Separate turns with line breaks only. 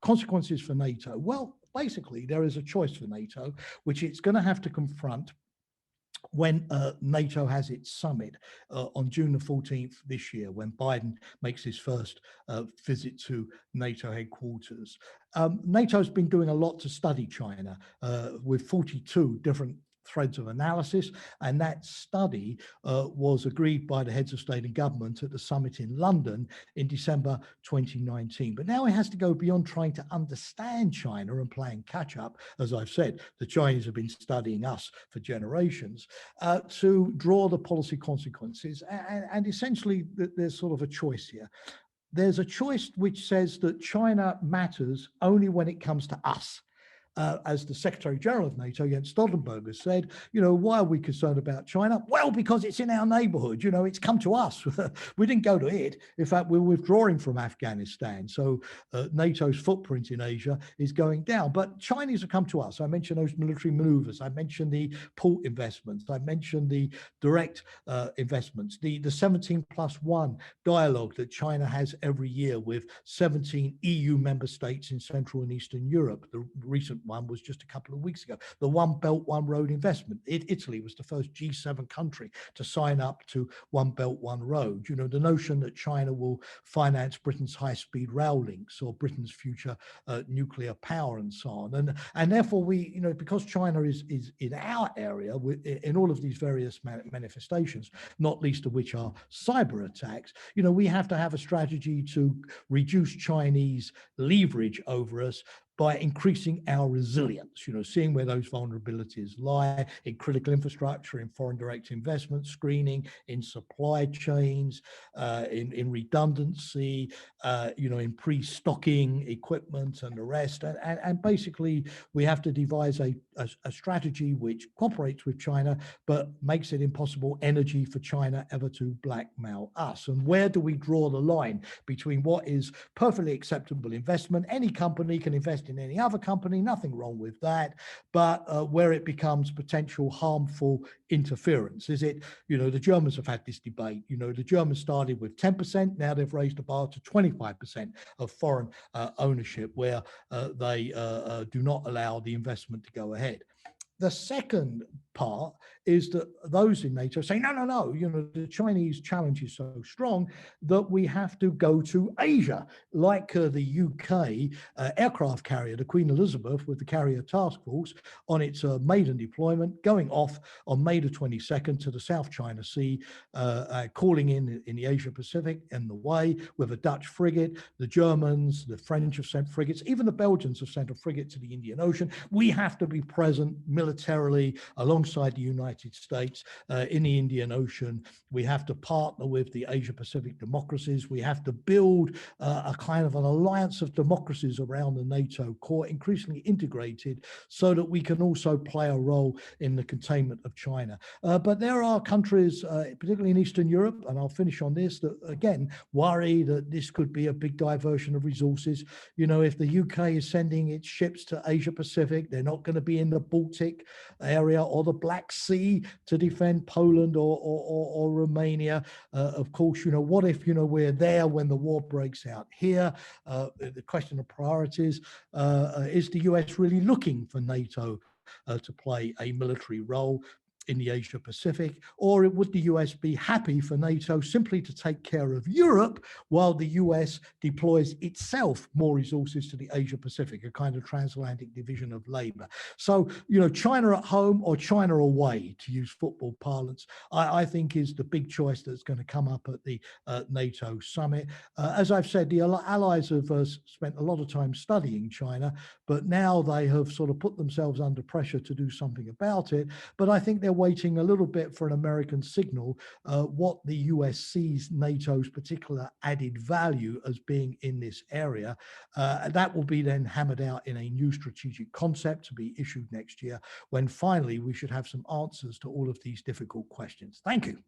consequences for NATO. Well, basically, there is a choice for NATO, which it's going to have to confront when NATO has its summit on June the 14th this year, when Biden makes his first visit to NATO headquarters. NATO's been doing a lot to study China with 42 different threads of analysis, and that study was agreed by the heads of state and government at the summit in London in December 2019. But now it has to go beyond trying to understand China and playing catch up. As I've said, the Chinese have been studying us for generations, to draw the policy consequences. And essentially, there's sort of a choice here. There's a choice which says that China matters only when it comes to us. As the Secretary General of NATO, Jens Stoltenberg, has said, why are we concerned about China? Well, because it's in our neighborhood, it's come to us. We didn't go to it. In fact, we're withdrawing from Afghanistan. So NATO's footprint in Asia is going down. But Chinese have come to us. I mentioned those military maneuvers. I mentioned the port investments. I mentioned the direct investments, the 17+1 dialogue that China has every year with 17 EU member states in Central and Eastern Europe. The recent one was just a couple of weeks ago. The One Belt, One Road investment. Italy was the first G7 country to sign up to One Belt, One Road. The notion that China will finance Britain's high-speed rail links or Britain's future nuclear power and so on. And therefore we, because China is in our area, in all of these various manifestations, not least of which are cyber attacks, we have to have a strategy to reduce Chinese leverage over us by increasing our resilience, seeing where those vulnerabilities lie in critical infrastructure, in foreign direct investment screening, in supply chains, in redundancy, in pre-stocking equipment and the rest. And basically, we have to devise a strategy which cooperates with China, but makes it impossible energy for China ever to blackmail us. And where do we draw the line between what is perfectly acceptable investment? Any company can invest in any other company, nothing wrong with that, but where it becomes potential harmful interference. Is it, the Germans have had this debate, the Germans started with 10%, now they've raised the bar to 25% of foreign ownership, where they do not allow the investment to go ahead. The second part is that those in NATO say, no, the Chinese challenge is so strong that we have to go to Asia, like the UK aircraft carrier, the Queen Elizabeth, with the Carrier Task Force on its maiden deployment, going off on May the 22nd to the South China Sea, calling in the Asia Pacific in the way with a Dutch frigate. The Germans, the French have sent frigates, even the Belgians have sent a frigate to the Indian Ocean. We have to be present militarily alongside the United States in the Indian Ocean. We have to partner with the Asia Pacific democracies. We have to build a kind of an alliance of democracies around the NATO core, increasingly integrated, so that we can also play a role in the containment of China. But there are countries, particularly in Eastern Europe, and I'll finish on this, that again worry that this could be a big diversion of resources. If the UK is sending its ships to Asia Pacific, they're not going to be in the Baltic area or the Black Sea to defend Poland or Romania. Of course, what if, we're there when the war breaks out here? The question of priorities, is the US really looking for NATO to play a military role in the Asia Pacific, or would the US be happy for NATO simply to take care of Europe while the US deploys itself more resources to the Asia Pacific, a kind of transatlantic division of labor? So, China at home or China away, to use football parlance, I think is the big choice that's going to come up at the NATO summit. As I've said, the allies have spent a lot of time studying China, but now they have sort of put themselves under pressure to do something about it. But I think they're waiting a little bit for an American signal, what the US sees NATO's particular added value as being in this area. That will be then hammered out in a new strategic concept to be issued next year, when finally we should have some answers to all of these difficult questions. Thank you.